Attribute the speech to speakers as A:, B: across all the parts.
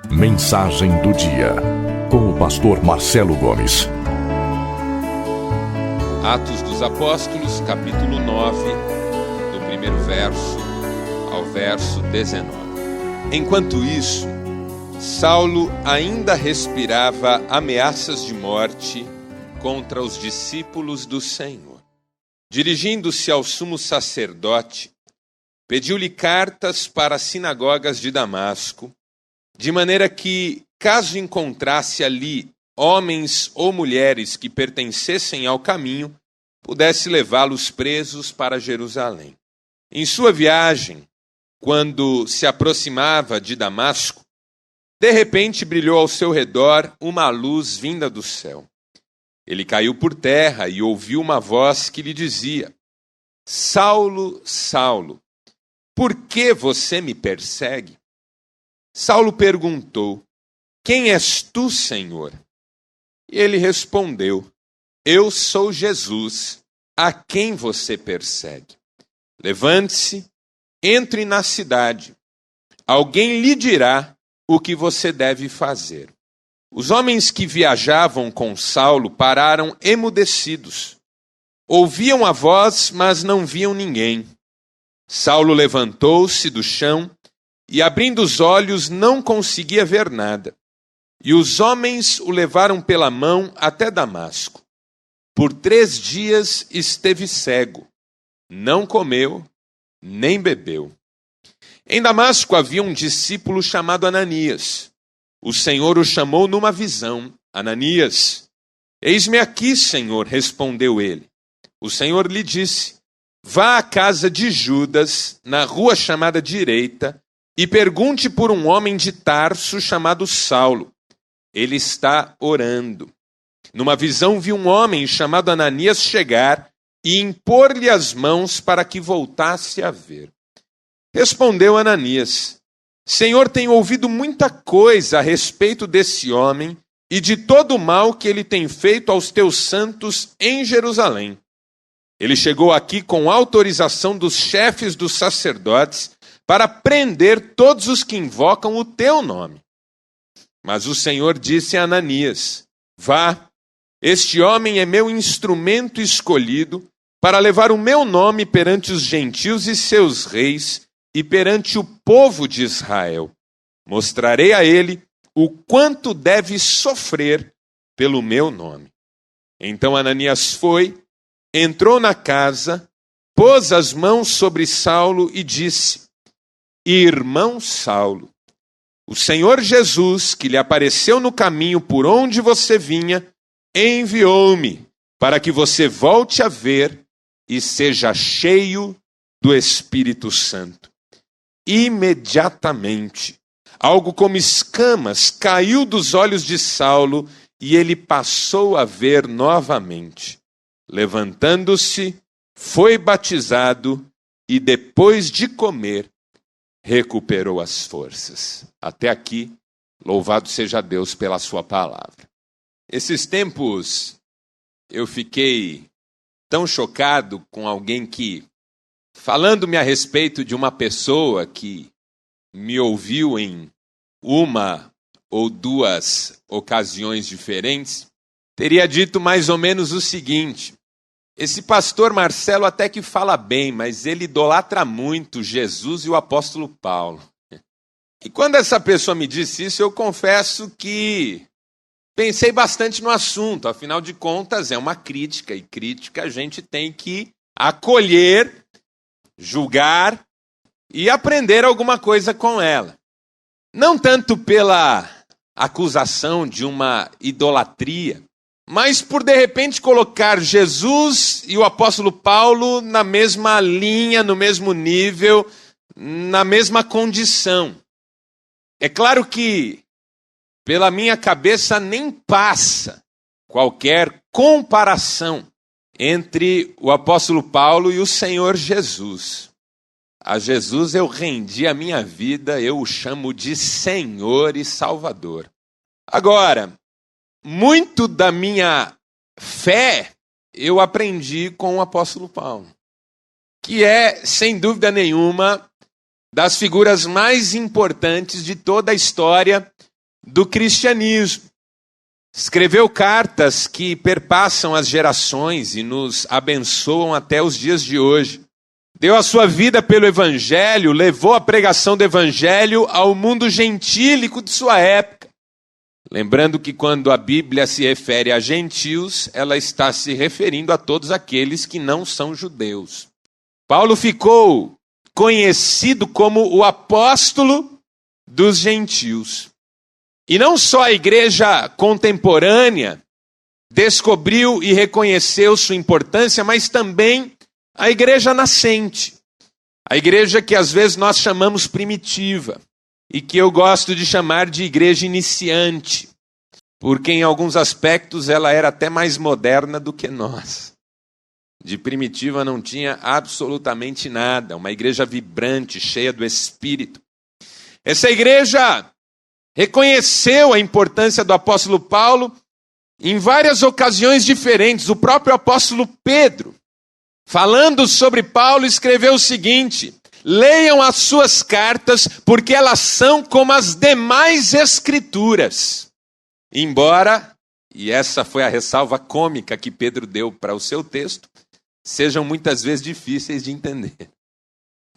A: Mensagem do dia, com o pastor Marcelo Gomes.
B: Atos dos Apóstolos, capítulo 9, do primeiro verso ao verso 19. Enquanto isso, Saulo ainda respirava ameaças de morte contra os discípulos do Senhor. Dirigindo-se ao sumo sacerdote, pediu-lhe cartas para as sinagogas de Damasco, de maneira que, caso encontrasse ali homens ou mulheres que pertencessem ao caminho, pudesse levá-los presos para Jerusalém. Em sua viagem, quando se aproximava de Damasco, de repente brilhou ao seu redor uma luz vinda do céu. Ele caiu por terra e ouviu uma voz que lhe dizia: Saulo, Saulo, por que você me persegue? Saulo perguntou: Quem és tu, Senhor? E ele respondeu: Eu sou Jesus, a quem você persegue. Levante-se, entre na cidade. Alguém lhe dirá o que você deve fazer. Os homens que viajavam com Saulo pararam emudecidos. Ouviam a voz, mas não viam ninguém. Saulo levantou-se do chão e, abrindo os olhos, não conseguia ver nada. E os homens o levaram pela mão até Damasco. Por 3 dias esteve cego, não comeu, nem bebeu. Em Damasco havia um discípulo chamado Ananias. O Senhor o chamou numa visão: Ananias. Eis-me aqui, Senhor, respondeu ele. O Senhor lhe disse: Vá à casa de Judas, na rua chamada Direita, e pergunte por um homem de Tarso chamado Saulo. Ele está orando. Numa visão vi um homem chamado Ananias chegar e impor-lhe as mãos para que voltasse a ver. Respondeu Ananias: Senhor, tenho ouvido muita coisa a respeito desse homem e de todo o mal que ele tem feito aos teus santos em Jerusalém. Ele chegou aqui com autorização dos chefes dos sacerdotes para prender todos os que invocam o teu nome. Mas o Senhor disse a Ananias: Vá, este homem é meu instrumento escolhido para levar o meu nome perante os gentios e seus reis e perante o povo de Israel. Mostrarei a ele o quanto deve sofrer pelo meu nome. Então Ananias foi, entrou na casa, pôs as mãos sobre Saulo e disse: Irmão Saulo, o Senhor Jesus, que lhe apareceu no caminho por onde você vinha, enviou-me para que você volte a ver e seja cheio do Espírito Santo. Imediatamente, algo como escamas caiu dos olhos de Saulo e ele passou a ver novamente. Levantando-se, foi batizado e depois de comer, recuperou as forças. Até aqui, louvado seja Deus pela sua palavra. Esses tempos, eu fiquei tão chocado com alguém que, falando-me a respeito de uma pessoa que me ouviu em 1 ou 2 ocasiões diferentes, teria dito mais ou menos o seguinte: esse pastor Marcelo até que fala bem, mas ele idolatra muito Jesus e o apóstolo Paulo. E quando essa pessoa me disse isso, eu confesso que pensei bastante no assunto. Afinal de contas, é uma crítica, e crítica a gente tem que acolher, julgar e aprender alguma coisa com ela. Não tanto pela acusação de uma idolatria, mas por de repente colocar Jesus e o apóstolo Paulo na mesma linha, no mesmo nível, na mesma condição. É claro que pela minha cabeça nem passa qualquer comparação entre o apóstolo Paulo e o Senhor Jesus. A Jesus eu rendi a minha vida, eu o chamo de Senhor e Salvador. Agora, muito da minha fé eu aprendi com o apóstolo Paulo, que é, sem dúvida nenhuma, das figuras mais importantes de toda a história do cristianismo. Escreveu cartas que perpassam as gerações e nos abençoam até os dias de hoje. Deu a sua vida pelo Evangelho, levou a pregação do Evangelho ao mundo gentílico de sua época. Lembrando que quando a Bíblia se refere a gentios, ela está se referindo a todos aqueles que não são judeus. Paulo ficou conhecido como o apóstolo dos gentios. E não só a igreja contemporânea descobriu e reconheceu sua importância, mas também a igreja nascente. A igreja que às vezes nós chamamos primitiva e que eu gosto de chamar de igreja iniciante, porque em alguns aspectos ela era até mais moderna do que nós. De primitiva não tinha absolutamente nada, uma igreja vibrante, cheia do Espírito. Essa igreja reconheceu a importância do apóstolo Paulo em várias ocasiões diferentes. O próprio apóstolo Pedro, falando sobre Paulo, escreveu o seguinte: leiam as suas cartas, porque elas são como as demais escrituras. Embora, e essa foi a ressalva cômica que Pedro deu para o seu texto, sejam muitas vezes difíceis de entender.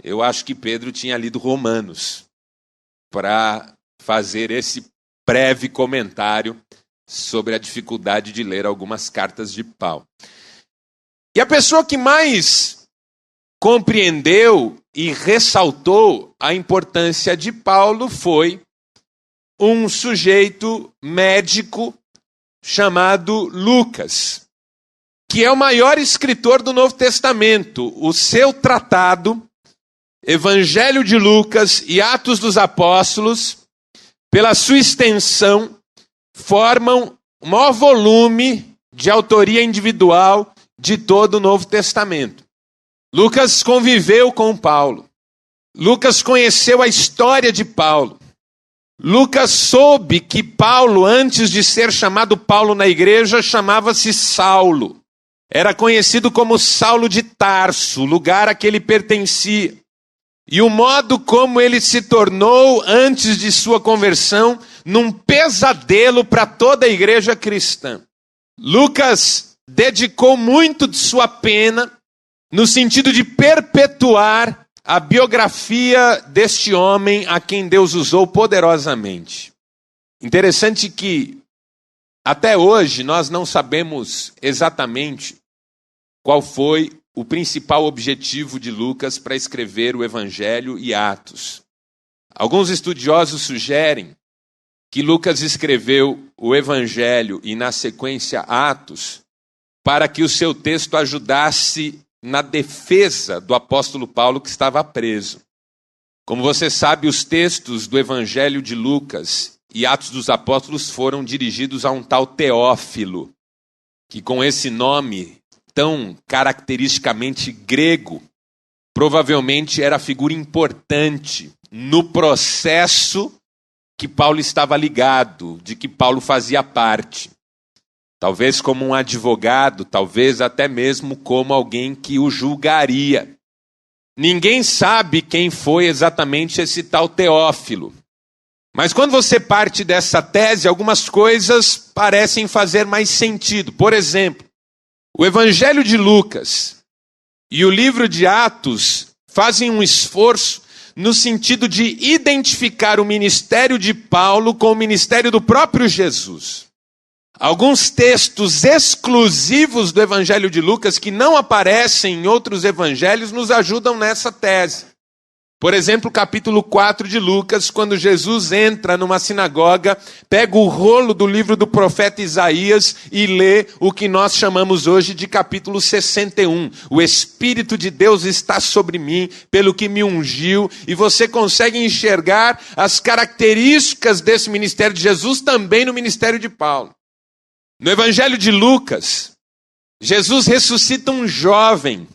B: Eu acho que Pedro tinha lido Romanos para fazer esse breve comentário sobre a dificuldade de ler algumas cartas de Paulo. E a pessoa que mais compreendeu e ressaltou a importância de Paulo foi um sujeito médico chamado Lucas, que é o maior escritor do Novo Testamento. O seu tratado, Evangelho de Lucas e Atos dos Apóstolos, pela sua extensão, formam o maior volume de autoria individual de todo o Novo Testamento. Lucas conviveu com Paulo. Lucas conheceu a história de Paulo. Lucas soube que Paulo, antes de ser chamado Paulo na igreja, chamava-se Saulo. Era conhecido como Saulo de Tarso, lugar a que ele pertencia. E o modo como ele se tornou, antes de sua conversão, num pesadelo para toda a igreja cristã. Lucas dedicou muito de sua pena no sentido de perpetuar a biografia deste homem a quem Deus usou poderosamente. Interessante que, até hoje, nós não sabemos exatamente qual foi o principal objetivo de Lucas para escrever o Evangelho e Atos. Alguns estudiosos sugerem que Lucas escreveu o Evangelho e, na sequência, Atos, para que o seu texto ajudasse na defesa do apóstolo Paulo, que estava preso. Como você sabe, os textos do Evangelho de Lucas e Atos dos Apóstolos foram dirigidos a um tal Teófilo, que com esse nome tão caracteristicamente grego, provavelmente era figura importante no processo que Paulo estava ligado, de que Paulo fazia parte. Talvez como um advogado, talvez até mesmo como alguém que o julgaria. Ninguém sabe quem foi exatamente esse tal Teófilo. Mas quando você parte dessa tese, algumas coisas parecem fazer mais sentido. Por exemplo, o Evangelho de Lucas e o livro de Atos fazem um esforço no sentido de identificar o ministério de Paulo com o ministério do próprio Jesus. Alguns textos exclusivos do Evangelho de Lucas que não aparecem em outros evangelhos nos ajudam nessa tese. Por exemplo, capítulo 4 de Lucas, quando Jesus entra numa sinagoga, pega o rolo do livro do profeta Isaías e lê o que nós chamamos hoje de capítulo 61. O Espírito de Deus está sobre mim, pelo que me ungiu, e você consegue enxergar as características desse ministério de Jesus também no ministério de Paulo. No Evangelho de Lucas, Jesus ressuscita um jovem,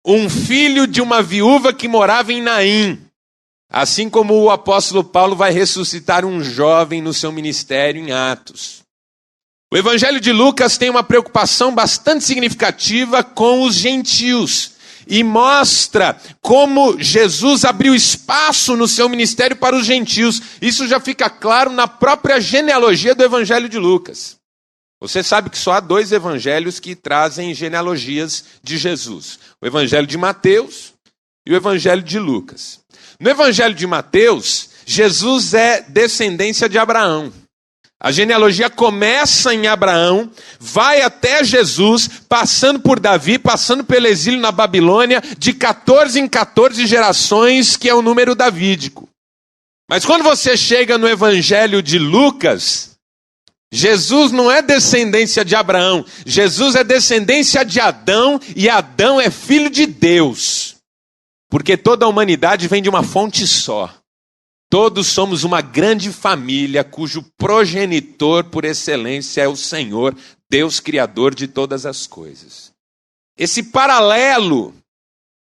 B: um filho de uma viúva que morava em Naim. Assim como o apóstolo Paulo vai ressuscitar um jovem no seu ministério em Atos. O Evangelho de Lucas tem uma preocupação bastante significativa com os gentios. e mostra como Jesus abriu espaço no seu ministério para os gentios. Isso já fica claro na própria genealogia do Evangelho de Lucas. Você sabe que só há 2 evangelhos que trazem genealogias de Jesus: o Evangelho de Mateus e o Evangelho de Lucas. No Evangelho de Mateus, Jesus é descendência de Abraão. A genealogia começa em Abraão, vai até Jesus, passando por Davi, passando pelo exílio na Babilônia, de 14 em 14 gerações, que é o número davídico. Mas quando você chega no Evangelho de Lucas, Jesus não é descendência de Abraão, Jesus é descendência de Adão, e Adão é filho de Deus. Porque toda a humanidade vem de uma fonte só. Todos somos uma grande família cujo progenitor por excelência é o Senhor, Deus Criador de todas as coisas. Esse paralelo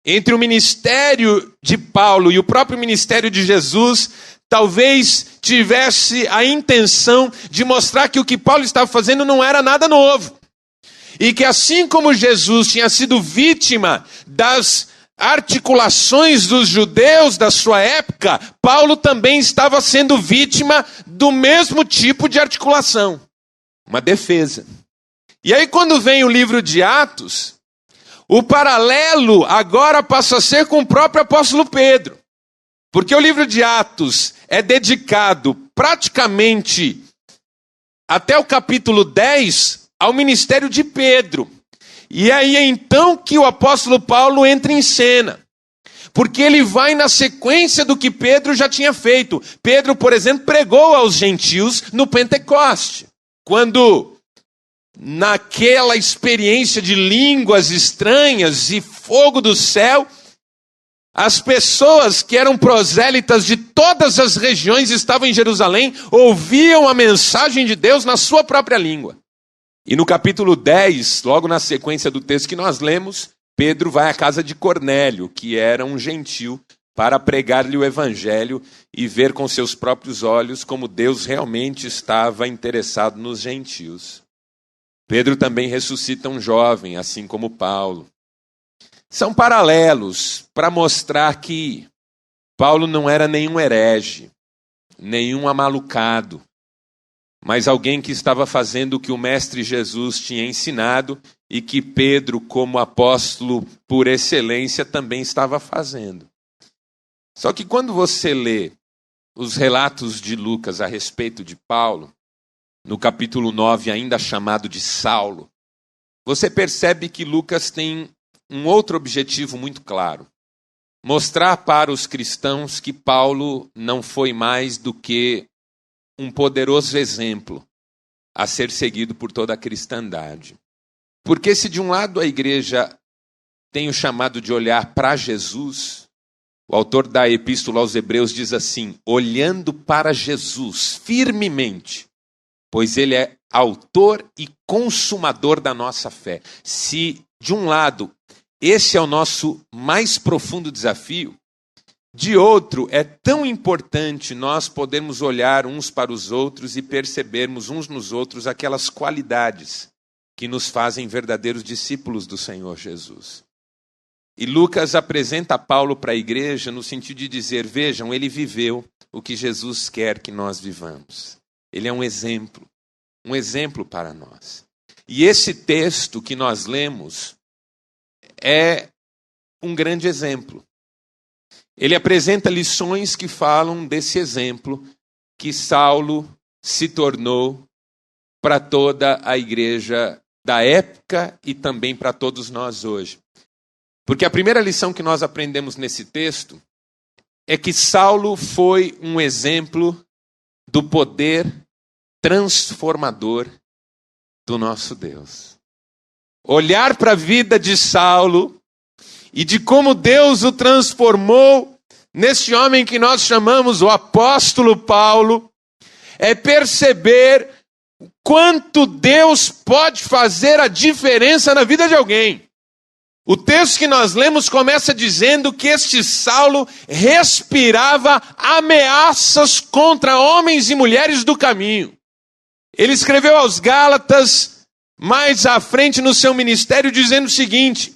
B: entre o ministério de Paulo e o próprio ministério de Jesus talvez tivesse a intenção de mostrar que o que Paulo estava fazendo não era nada novo. E que assim como Jesus tinha sido vítima das articulações dos judeus da sua época, Paulo também estava sendo vítima do mesmo tipo de articulação. Uma defesa. E aí quando vem o livro de Atos, o paralelo agora passa a ser com o próprio apóstolo Pedro. Porque o livro de Atos é dedicado praticamente até o capítulo 10 ao ministério de Pedro. E aí é então que o apóstolo Paulo entra em cena. Porque ele vai na sequência do que Pedro já tinha feito. Pedro, por exemplo, pregou aos gentios no Pentecoste. Quando, naquela experiência de línguas estranhas e fogo do céu, as pessoas que eram prosélitas de todas as regiões estavam em Jerusalém, ouviam a mensagem de Deus na sua própria língua. E no capítulo 10, logo na sequência do texto que nós lemos, Pedro vai à casa de Cornélio, que era um gentil, para pregar-lhe o evangelho e ver com seus próprios olhos como Deus realmente estava interessado nos gentios. Pedro também ressuscita um jovem, assim como Paulo. São paralelos para mostrar que Paulo não era nenhum herege, nenhum amalucado, mas alguém que estava fazendo o que o Mestre Jesus tinha ensinado e que Pedro, como apóstolo por excelência, também estava fazendo. Só que quando você lê os relatos de Lucas a respeito de Paulo, no capítulo 9, ainda chamado de Saulo, você percebe que Lucas tem um outro objetivo muito claro: mostrar para os cristãos que Paulo não foi mais do que um poderoso exemplo a ser seguido por toda a cristandade. Porque se de um lado a igreja tem o chamado de olhar para Jesus, o autor da Epístola aos Hebreus diz assim: olhando para Jesus firmemente, pois ele é autor e consumador da nossa fé. Se de um lado esse é o nosso mais profundo desafio, de outro, é tão importante nós podermos olhar uns para os outros e percebermos uns nos outros aquelas qualidades que nos fazem verdadeiros discípulos do Senhor Jesus. E Lucas apresenta Paulo para a igreja no sentido de dizer: vejam, ele viveu o que Jesus quer que nós vivamos. Ele é um exemplo para nós. E esse texto que nós lemos é um grande exemplo. Ele apresenta lições que falam desse exemplo que Saulo se tornou para toda a igreja da época e também para todos nós hoje. Porque a primeira lição que nós aprendemos nesse texto é que Saulo foi um exemplo do poder transformador do nosso Deus. Olhar para a vida de Saulo e de como Deus o transformou nesse homem que nós chamamos o apóstolo Paulo, é perceber quanto Deus pode fazer a diferença na vida de alguém. O texto que nós lemos começa dizendo que este Saulo respirava ameaças contra homens e mulheres do caminho. Ele escreveu aos Gálatas, mais à frente no seu ministério, dizendo o seguinte: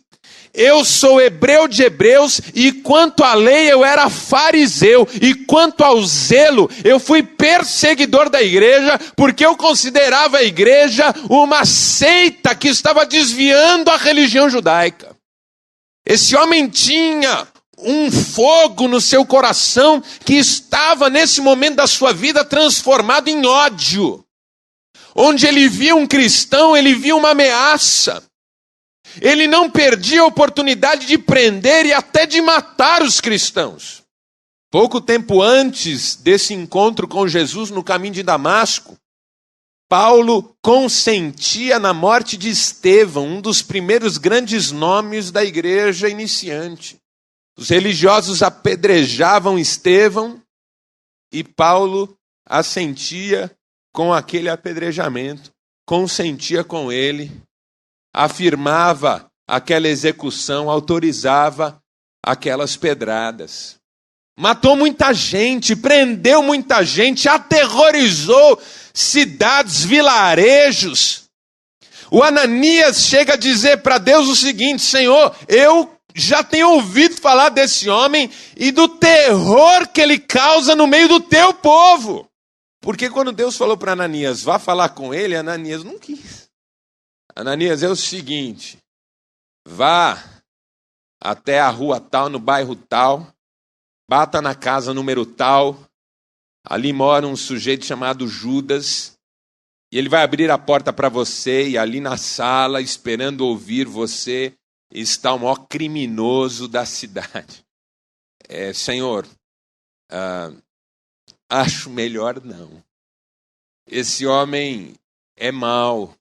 B: eu sou hebreu de hebreus, e quanto à lei eu era fariseu, e quanto ao zelo eu fui perseguidor da igreja, porque eu considerava a igreja uma seita que estava desviando a religião judaica. Esse homem tinha um fogo no seu coração que estava nesse momento da sua vida transformado em ódio. Onde ele via um cristão, ele via uma ameaça. Ele não perdia a oportunidade de prender e até de matar os cristãos. Pouco tempo antes desse encontro com Jesus no caminho de Damasco, Paulo consentia na morte de Estevão, um dos primeiros grandes nomes da igreja iniciante. Os religiosos apedrejavam Estevão e Paulo assentia com aquele apedrejamento, consentia com ele, afirmava aquela execução, autorizava aquelas pedradas. Matou muita gente, prendeu muita gente, aterrorizou cidades, vilarejos. O Ananias chega a dizer para Deus o seguinte: Senhor, eu já tenho ouvido falar desse homem e do terror que ele causa no meio do teu povo. Porque quando Deus falou para Ananias, vá falar com ele, Ananias não quis. Ananias, é o seguinte, vá até a rua tal, no bairro tal, bata na casa número tal, ali mora um sujeito chamado Judas, e ele vai abrir a porta para você, e ali na sala, esperando ouvir você, está o maior criminoso da cidade. Senhor, acho melhor não. Esse homem é mau,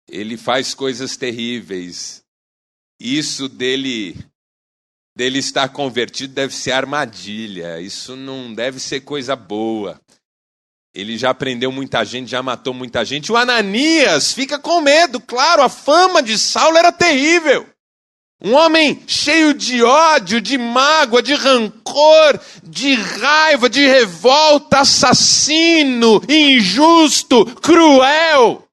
B: ele faz coisas terríveis. Isso dele estar convertido deve ser armadilha, isso não deve ser coisa boa. Ele já prendeu muita gente, já matou muita gente. O Ananias fica com medo, claro, a fama de Saulo era terrível. Um homem cheio de ódio, de mágoa, de rancor, de raiva, de revolta, assassino, injusto, cruel.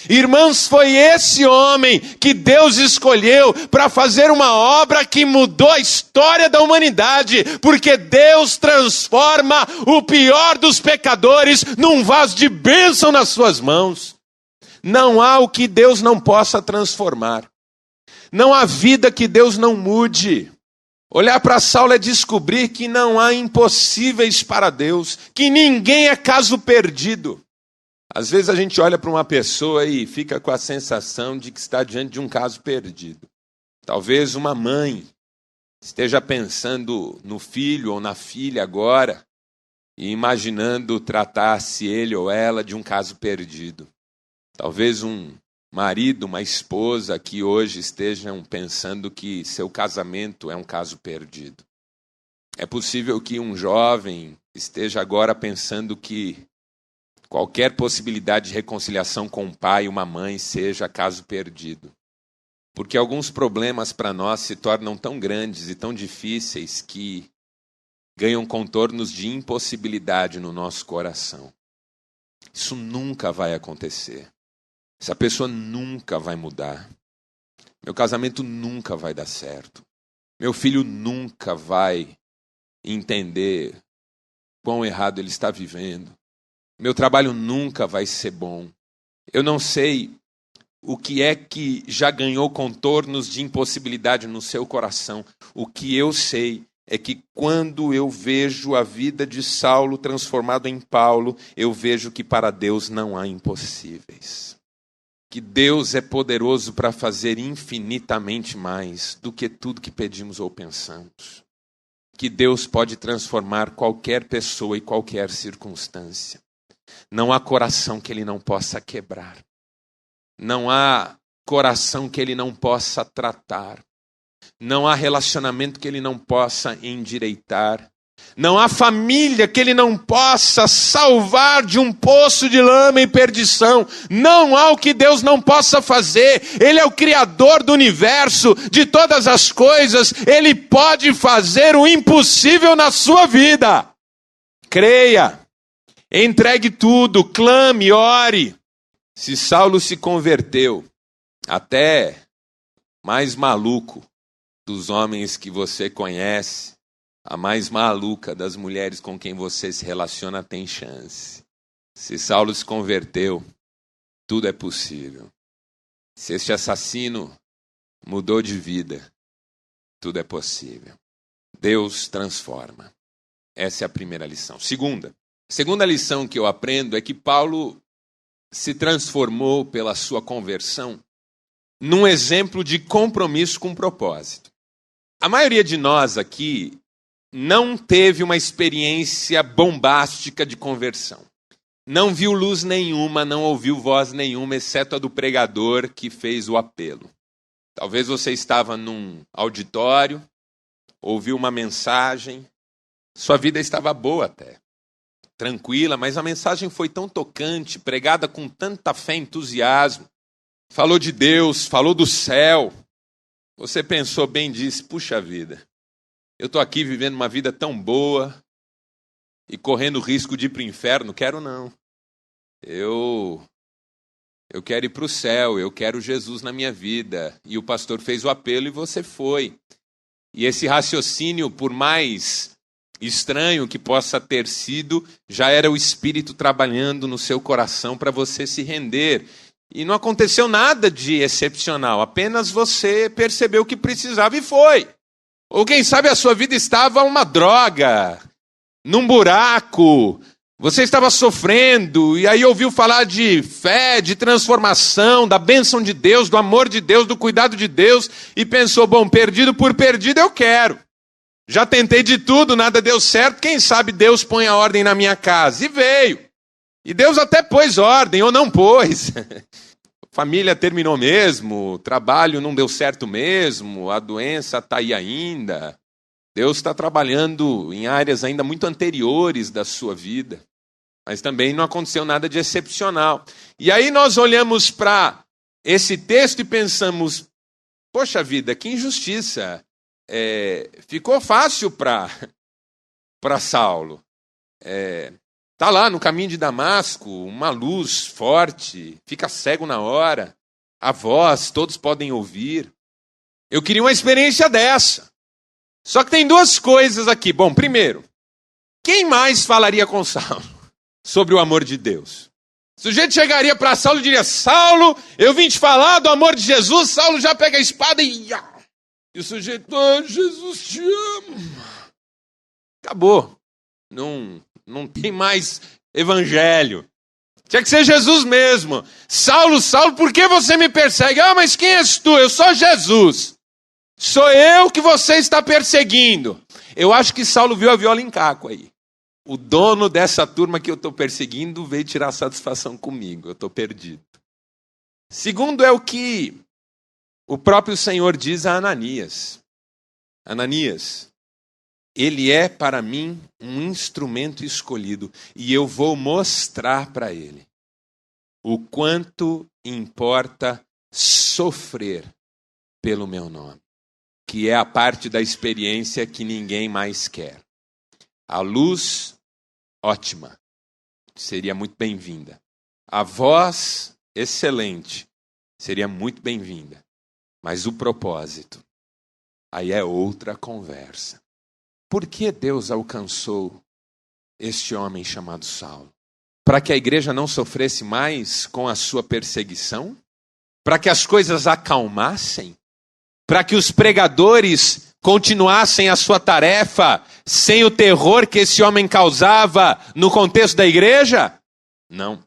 B: Irmãos, foi esse homem que Deus escolheu para fazer uma obra que mudou a história da humanidade, porque Deus transforma o pior dos pecadores num vaso de bênção nas suas mãos. Não há o que Deus não possa transformar. Não há vida que Deus não mude. Olhar para Saulo é descobrir que não há impossíveis para Deus, que ninguém é caso perdido. Às vezes a gente olha para uma pessoa e fica com a sensação de que está diante de um caso perdido. Talvez uma mãe esteja pensando no filho ou na filha agora e imaginando tratar-se ele ou ela de um caso perdido. Talvez um marido, uma esposa que hoje estejam pensando que seu casamento é um caso perdido. É possível que um jovem esteja agora pensando que qualquer possibilidade de reconciliação com um pai e uma mãe seja caso perdido. Porque alguns problemas para nós se tornam tão grandes e tão difíceis que ganham contornos de impossibilidade no nosso coração. Isso nunca vai acontecer. Essa pessoa nunca vai mudar. Meu casamento nunca vai dar certo. Meu filho nunca vai entender quão errado ele está vivendo. Meu trabalho nunca vai ser bom. Eu não sei o que é que já ganhou contornos de impossibilidade no seu coração. O que eu sei é que quando eu vejo a vida de Saulo transformado em Paulo, eu vejo que para Deus não há impossíveis. Que Deus é poderoso para fazer infinitamente mais do que tudo que pedimos ou pensamos. Que Deus pode transformar qualquer pessoa e qualquer circunstância. Não há coração que Ele não possa quebrar. Não há coração que Ele não possa tratar. Não há relacionamento que Ele não possa endireitar. Não há família que Ele não possa salvar de um poço de lama e perdição. Não há o que Deus não possa fazer. Ele é o Criador do universo, de todas as coisas. Ele pode fazer o impossível na sua vida. Creia, entregue tudo, clame, ore. Se Saulo se converteu, até mais maluco dos homens que você conhece, a mais maluca das mulheres com quem você se relaciona tem chance. Se Saulo se converteu, tudo é possível. Se este assassino mudou de vida, tudo é possível. Deus transforma. Essa é a primeira lição. Segunda lição que eu aprendo é que Paulo se transformou pela sua conversão num exemplo de compromisso com propósito. A maioria de nós aqui não teve uma experiência bombástica de conversão. Não viu luz nenhuma, não ouviu voz nenhuma, exceto a do pregador que fez o apelo. Talvez você estava num auditório, ouviu uma mensagem, sua vida estava boa até, tranquila, mas a mensagem foi tão tocante, pregada com tanta fé e entusiasmo, falou de Deus, falou do céu. Você pensou bem e disse, puxa vida, eu estou aqui vivendo uma vida tão boa e correndo o risco de ir para o inferno, quero não. Eu quero ir para o céu, eu quero Jesus na minha vida. E o pastor fez o apelo e você foi. E esse raciocínio, por mais estranho que possa ter sido, já era o Espírito trabalhando no seu coração para você se render. E não aconteceu nada de excepcional, apenas você percebeu que precisava e foi. Ou quem sabe a sua vida estava uma droga, num buraco, você estava sofrendo, e aí ouviu falar de fé, de transformação, da bênção de Deus, do amor de Deus, do cuidado de Deus, e pensou, bom, perdido por perdido eu quero. Já tentei de tudo, nada deu certo, quem sabe Deus põe a ordem na minha casa. E veio. E Deus até pôs ordem, ou não pôs. Família terminou mesmo, o trabalho não deu certo mesmo, a doença está aí ainda. Deus está trabalhando em áreas ainda muito anteriores da sua vida. Mas também não aconteceu nada de excepcional. E aí nós olhamos para esse texto e pensamos, poxa vida, que injustiça. Ficou fácil para Saulo. Está lá no caminho de Damasco, uma luz forte, fica cego na hora, a voz, todos podem ouvir. Eu queria uma experiência dessa. Só que tem duas coisas aqui. Bom, primeiro, quem mais falaria com Saulo sobre o amor de Deus? O sujeito chegaria para Saulo e diria, Saulo, eu vim te falar do amor de Jesus. Saulo já pega a espada e o sujeito, Jesus te ama. Acabou. Não tem mais evangelho. Tinha que ser Jesus mesmo. Saulo, Saulo, por que você me persegue? Mas quem és tu? Eu sou Jesus. Sou eu que você está perseguindo. Eu acho que Saulo viu a viola em caco aí. O dono dessa turma que eu estou perseguindo veio tirar satisfação comigo. Eu estou perdido. Segundo é o que o próprio Senhor diz a Ananias. Ananias, ele é para mim um instrumento escolhido e eu vou mostrar para ele o quanto importa sofrer pelo meu nome, que é a parte da experiência que ninguém mais quer. A luz, ótima, seria muito bem-vinda. A voz, excelente, seria muito bem-vinda. Mas o propósito, aí é outra conversa. Por que Deus alcançou este homem chamado Saulo? Para que a igreja não sofresse mais com a sua perseguição? Para que as coisas acalmassem? Para que os pregadores continuassem a sua tarefa sem o terror que esse homem causava no contexto da igreja? Não.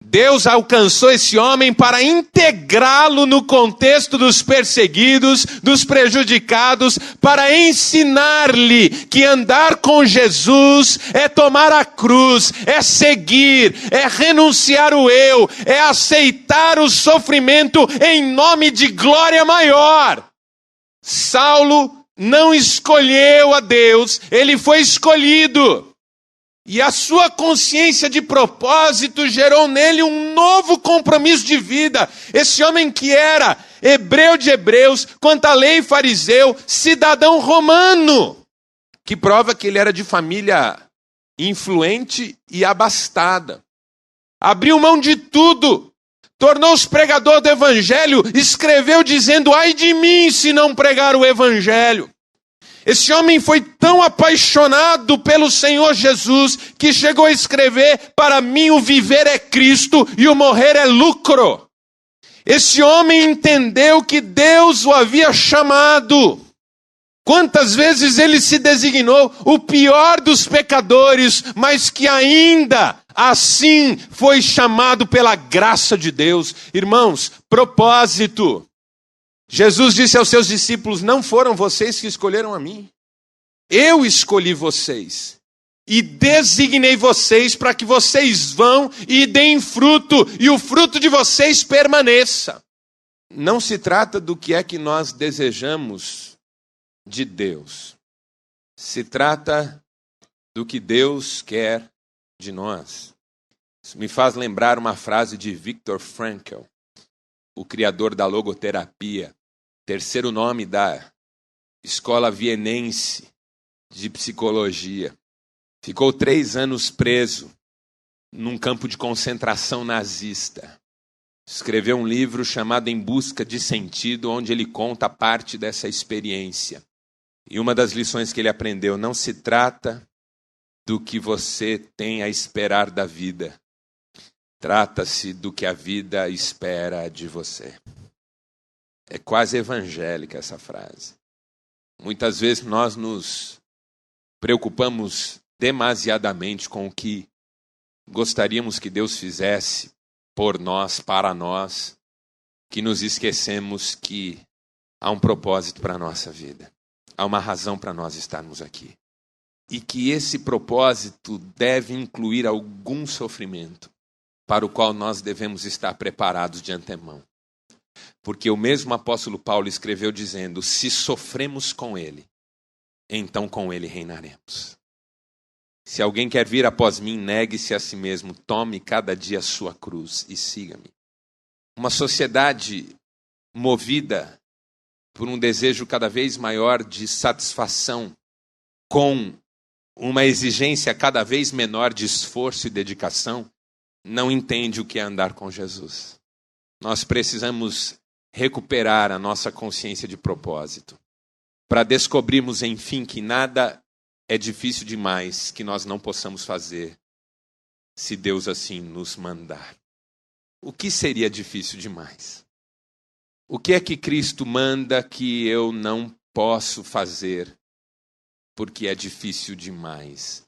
B: Deus alcançou esse homem para integrá-lo no contexto dos perseguidos, dos prejudicados, para ensinar-lhe que andar com Jesus é tomar a cruz, é seguir, é renunciar o eu, é aceitar o sofrimento em nome de glória maior. Saulo não escolheu a Deus, ele foi escolhido. E a sua consciência de propósito gerou nele um novo compromisso de vida. Esse homem que era hebreu de hebreus, quanto à lei fariseu, cidadão romano, que prova que ele era de família influente e abastada. Abriu mão de tudo tornou-se pregador do evangelho, escreveu dizendo: ai de mim se não pregar o evangelho. Esse homem foi tão apaixonado pelo Senhor Jesus que chegou a escrever: para mim o viver é Cristo e o morrer é lucro. Esse homem entendeu que Deus o havia chamado. Quantas vezes ele se designou o pior dos pecadores, mas que ainda assim foi chamado pela graça de Deus. Irmãos, propósito. Jesus disse aos seus discípulos: não foram vocês que escolheram a mim. Eu escolhi vocês e designei vocês para que vocês vão e deem fruto, e o fruto de vocês permaneça. Não se trata do que é que nós desejamos de Deus. Se trata do que Deus quer de nós. Isso me faz lembrar uma frase de Viktor Frankl, o criador da logoterapia, terceiro nome da escola vienense de psicologia. Ficou 3 anos preso num campo de concentração nazista. Escreveu um livro chamado Em Busca de Sentido, onde ele conta parte dessa experiência. E uma das lições que ele aprendeu: não se trata do que você tem a esperar da vida. Trata-se do que a vida espera de você. É quase evangélica essa frase. Muitas vezes nós nos preocupamos demasiadamente com o que gostaríamos que Deus fizesse por nós, para nós, que nos esquecemos que há um propósito para a nossa vida. Há uma razão para nós estarmos aqui. E que esse propósito deve incluir algum sofrimento para o qual nós devemos estar preparados de antemão. Porque o mesmo apóstolo Paulo escreveu dizendo: se sofremos com ele, então com ele reinaremos. Se alguém quer vir após mim, negue-se a si mesmo, tome cada dia a sua cruz e siga-me. Uma sociedade movida por um desejo cada vez maior de satisfação, com uma exigência cada vez menor de esforço e dedicação, não entende o que é andar com Jesus. Nós precisamos recuperar a nossa consciência de propósito, para descobrirmos, enfim, que nada é difícil demais que nós não possamos fazer, se Deus assim nos mandar. O que seria difícil demais? O que é que Cristo manda que eu não posso fazer, porque é difícil demais?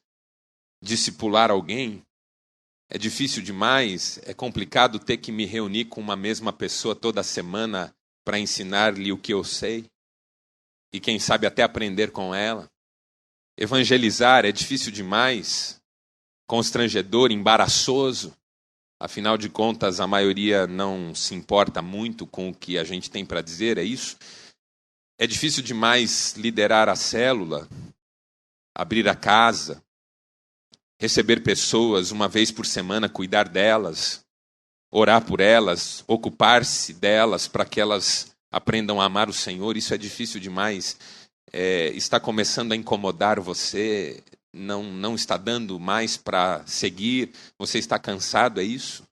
B: Discipular alguém? É difícil demais? É complicado ter que me reunir com uma mesma pessoa toda semana para ensinar-lhe o que eu sei? E quem sabe até aprender com ela? Evangelizar é difícil demais? Constrangedor, embaraçoso? Afinal de contas, a maioria não se importa muito com o que a gente tem para dizer, é isso? É difícil demais liderar a célula, abrir a casa, receber pessoas uma vez por semana, cuidar delas, orar por elas, ocupar-se delas para que elas aprendam a amar o Senhor? Isso é difícil demais? Está começando a incomodar você? Não está dando mais para seguir? Você está cansado, é isso?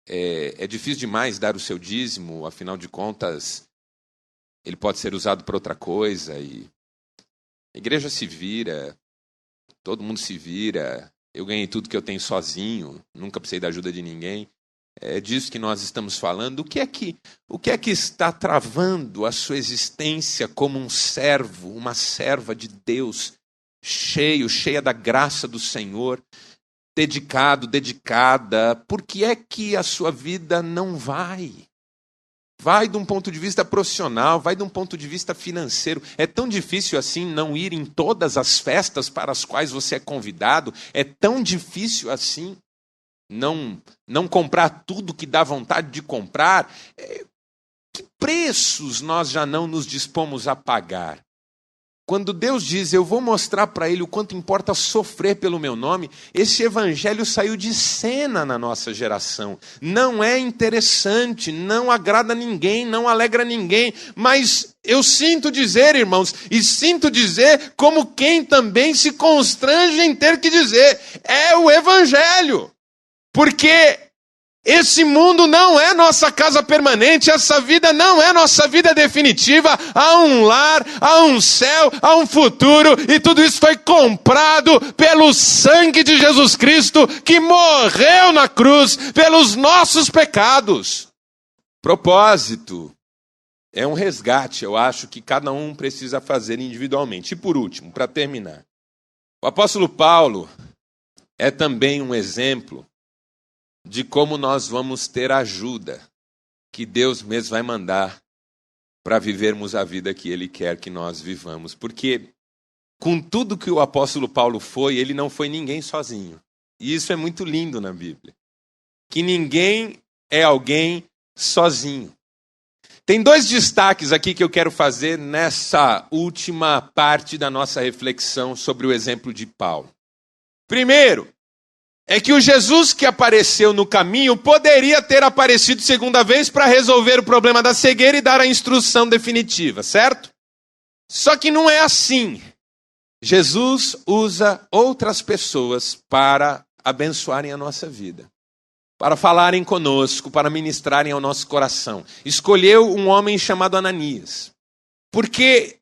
B: É difícil demais dar o seu dízimo, afinal de contas, ele pode ser usado para outra coisa. E a igreja se vira, todo mundo se vira, eu ganhei tudo que eu tenho sozinho, nunca precisei da ajuda de ninguém. É disso que nós estamos falando. O que é que está travando a sua existência como um servo, uma serva de Deus, cheia da graça do Senhor, dedicado, dedicada? Por que é que a sua vida não vai? Vai de um ponto de vista profissional, vai de um ponto de vista financeiro. É tão difícil assim não ir em todas as festas para as quais você é convidado? É tão difícil assim não comprar tudo que dá vontade de comprar? Que preços nós já não nos dispomos a pagar? Quando Deus diz: eu vou mostrar para ele o quanto importa sofrer pelo meu nome, esse evangelho saiu de cena na nossa geração. Não é interessante, não agrada ninguém, não alegra ninguém, mas eu sinto dizer, irmãos, e sinto dizer como quem também se constrange em ter que dizer: é o evangelho. Porque Esse mundo não é nossa casa permanente, essa vida não é nossa vida definitiva. Há um lar, há um céu, há um futuro, e tudo isso foi comprado pelo sangue de Jesus Cristo, que morreu na cruz pelos nossos pecados. Propósito é um resgate, eu acho que cada um precisa fazer individualmente. E por último, para terminar, o apóstolo Paulo é também um exemplo de como nós vamos ter ajuda que Deus mesmo vai mandar para vivermos a vida que Ele quer que nós vivamos. Porque com tudo que o apóstolo Paulo foi, ele não foi ninguém sozinho. E isso é muito lindo na Bíblia. Que ninguém é alguém sozinho. Tem 2 destaques aqui que eu quero fazer nessa última parte da nossa reflexão sobre o exemplo de Paulo. Primeiro, é que o Jesus que apareceu no caminho poderia ter aparecido segunda vez para resolver o problema da cegueira e dar a instrução definitiva, certo? Só que não é assim. Jesus usa outras pessoas para abençoarem a nossa vida, para falarem conosco, para ministrarem ao nosso coração. Escolheu um homem chamado Ananias, porque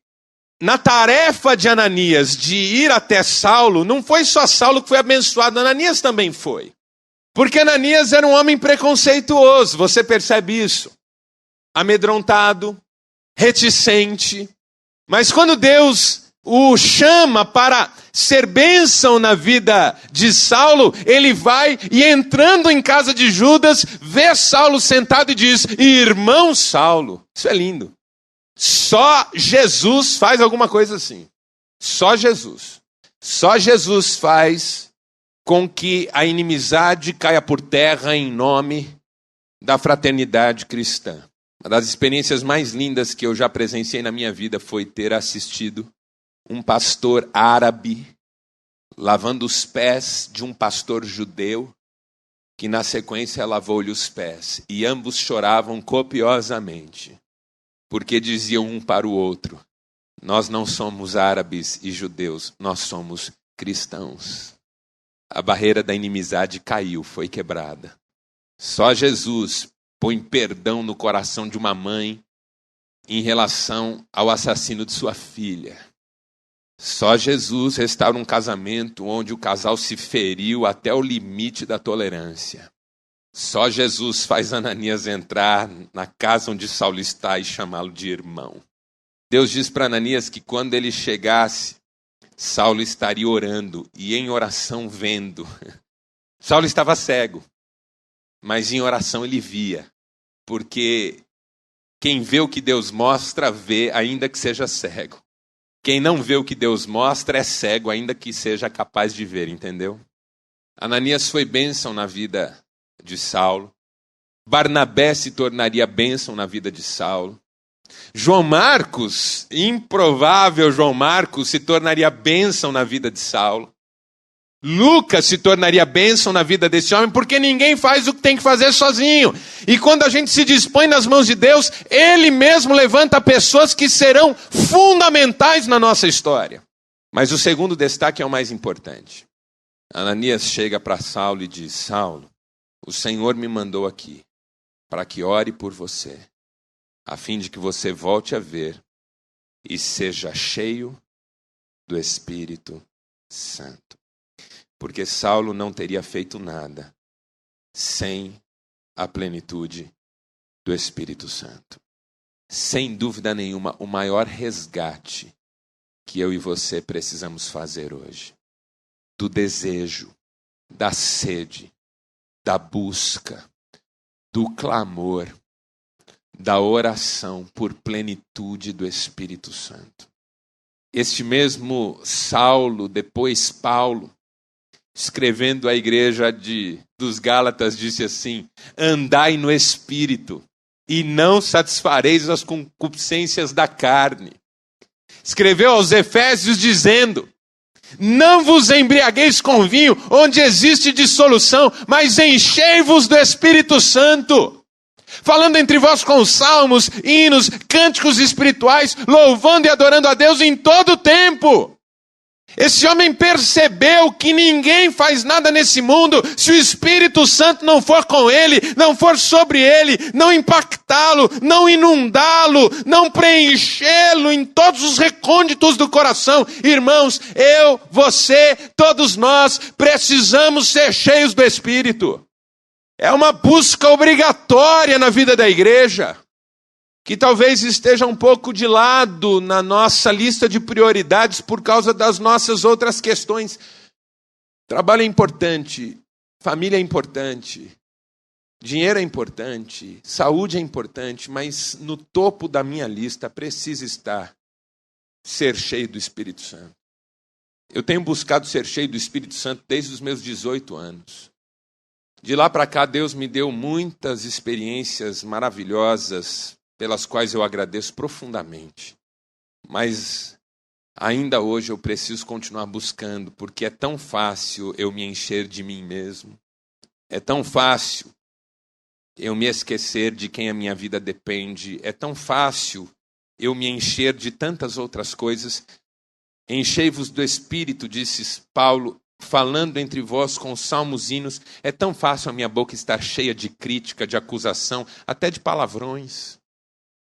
B: na tarefa de Ananias de ir até Saulo, não foi só Saulo que foi abençoado, Ananias também foi. Porque Ananias era um homem preconceituoso, você percebe isso? Amedrontado, reticente. Mas quando Deus o chama para ser bênção na vida de Saulo, ele vai e entrando em casa de Judas, vê Saulo sentado e diz: irmão Saulo. Isso é lindo. Só Jesus faz alguma coisa assim. Só Jesus. Só Jesus faz com que a inimizade caia por terra em nome da fraternidade cristã. Uma das experiências mais lindas que eu já presenciei na minha vida foi ter assistido um pastor árabe lavando os pés de um pastor judeu, que na sequência lavou-lhe os pés. E ambos choravam copiosamente, porque diziam um para o outro: nós não somos árabes e judeus, nós somos cristãos. A barreira da inimizade caiu, foi quebrada. Só Jesus põe perdão no coração de uma mãe em relação ao assassino de sua filha. Só Jesus restaura um casamento onde o casal se feriu até o limite da tolerância. Só Jesus faz Ananias entrar na casa onde Saulo está e chamá-lo de irmão. Deus diz para Ananias que quando ele chegasse, Saulo estaria orando e em oração vendo. Saulo estava cego, mas em oração ele via. Porque quem vê o que Deus mostra, vê ainda que seja cego. Quem não vê o que Deus mostra é cego, ainda que seja capaz de ver, entendeu? Ananias foi bênção na vida de Saulo. Barnabé se tornaria bênção na vida de Saulo. João Marcos, improvável João Marcos, se tornaria bênção na vida de Saulo. Lucas se tornaria bênção na vida desse homem, porque ninguém faz o que tem que fazer sozinho. E quando a gente se dispõe nas mãos de Deus, Ele mesmo levanta pessoas que serão fundamentais na nossa história. Mas o segundo destaque é o mais importante. Ananias chega para Saulo e diz: Saulo, o Senhor me mandou aqui para que ore por você, a fim de que você volte a ver e seja cheio do Espírito Santo. Porque Saulo não teria feito nada sem a plenitude do Espírito Santo. Sem dúvida nenhuma, o maior resgate que eu e você precisamos fazer hoje, do desejo, da sede, da busca, do clamor, da oração por plenitude do Espírito Santo. Este mesmo Saulo, depois Paulo, escrevendo à igreja dos Gálatas, disse assim: andai no Espírito e não satisfareis as concupiscências da carne. Escreveu aos Efésios dizendo: não vos embriagueis com vinho, onde existe dissolução, mas enchei-vos do Espírito Santo. Falando entre vós com salmos, hinos, cânticos espirituais, louvando e adorando a Deus em todo o tempo. Esse homem percebeu que ninguém faz nada nesse mundo se o Espírito Santo não for com ele, não for sobre ele, não impactá-lo, não inundá-lo, não preenchê-lo em todos os recônditos do coração. Irmãos, eu, você, todos nós precisamos ser cheios do Espírito. É uma busca obrigatória na vida da igreja, que talvez esteja um pouco de lado na nossa lista de prioridades por causa das nossas outras questões. Trabalho é importante, família é importante, dinheiro é importante, saúde é importante, mas no topo da minha lista precisa estar ser cheio do Espírito Santo. Eu tenho buscado ser cheio do Espírito Santo desde os meus 18 anos. De lá para cá, Deus me deu muitas experiências maravilhosas, pelas quais eu agradeço profundamente. Mas ainda hoje eu preciso continuar buscando, porque é tão fácil eu me encher de mim mesmo. É tão fácil eu me esquecer de quem a minha vida depende. É tão fácil eu me encher de tantas outras coisas. Enchei-vos do Espírito, disse Paulo, falando entre vós com salmos, hinos. É tão fácil a minha boca estar cheia de crítica, de acusação, até de palavrões.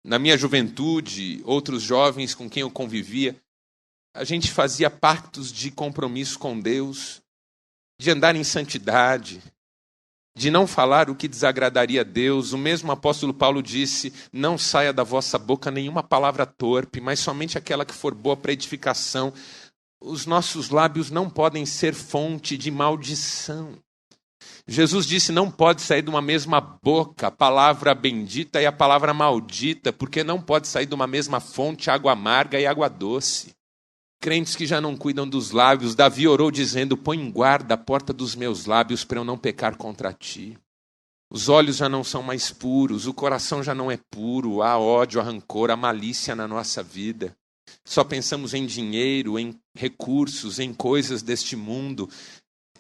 B: Na minha juventude, outros jovens com quem eu convivia, a gente fazia pactos de compromisso com Deus, de andar em santidade, de não falar o que desagradaria a Deus. O mesmo apóstolo Paulo disse, não saia da vossa boca nenhuma palavra torpe, mas somente aquela que for boa para edificação. Os nossos lábios não podem ser fonte de maldição. Jesus disse, não pode sair de uma mesma boca a palavra bendita e a palavra maldita, porque não pode sair de uma mesma fonte água amarga e água doce. Crentes que já não cuidam dos lábios, Davi orou dizendo, põe em guarda a porta dos meus lábios para eu não pecar contra ti. Os olhos já não são mais puros, o coração já não é puro, há ódio, há rancor, há malícia na nossa vida. Só pensamos em dinheiro, em recursos, em coisas deste mundo.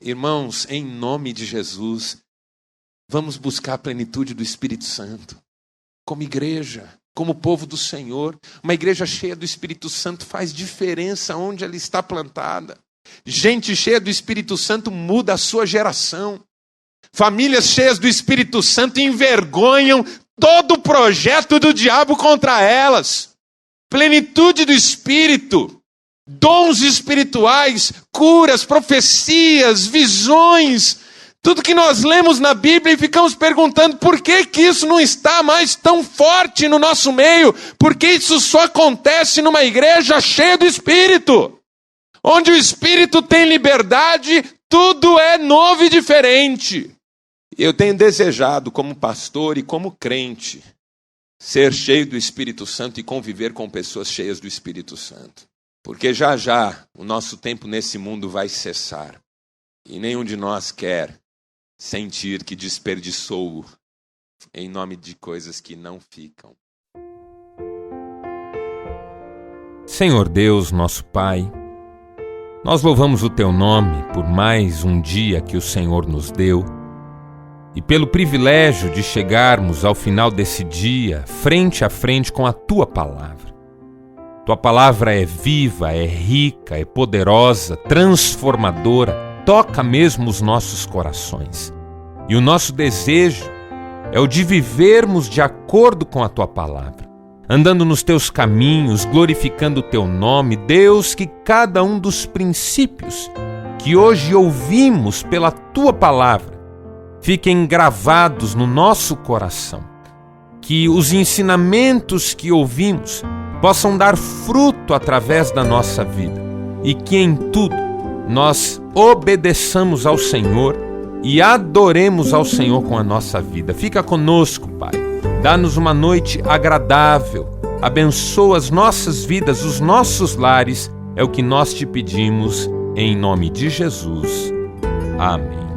B: Irmãos, em nome de Jesus, vamos buscar a plenitude do Espírito Santo. Como igreja, como povo do Senhor, uma igreja cheia do Espírito Santo faz diferença onde ela está plantada. Gente cheia do Espírito Santo muda a sua geração. Famílias cheias do Espírito Santo envergonham todo o projeto do diabo contra elas. Plenitude do Espírito. Dons espirituais, curas, profecias, visões, tudo que nós lemos na Bíblia e ficamos perguntando por que isso não está mais tão forte no nosso meio, porque isso só acontece numa igreja cheia do Espírito. Onde o Espírito tem liberdade, tudo é novo e diferente. Eu tenho desejado, como pastor e como crente, ser cheio do Espírito Santo e conviver com pessoas cheias do Espírito Santo. Porque já já o nosso tempo nesse mundo vai cessar. E nenhum de nós quer sentir que desperdiçou em nome de coisas que não ficam.
C: Senhor Deus, nosso Pai, nós louvamos o Teu nome por mais um dia que o Senhor nos deu e pelo privilégio de chegarmos ao final desse dia frente a frente com a Tua Palavra. Tua palavra é viva, é rica, é poderosa, transformadora, toca mesmo os nossos corações. E o nosso desejo é o de vivermos de acordo com a tua palavra, andando nos teus caminhos, glorificando o teu nome. Deus, que cada um dos princípios que hoje ouvimos pela tua palavra fiquem gravados no nosso coração, que os ensinamentos que ouvimos possam dar fruto através da nossa vida e que em tudo nós obedeçamos ao Senhor e adoremos ao Senhor com a nossa vida. Fica conosco, Pai. Dá-nos uma noite agradável. Abençoa as nossas vidas, os nossos lares. É o que nós te pedimos em nome de Jesus. Amém.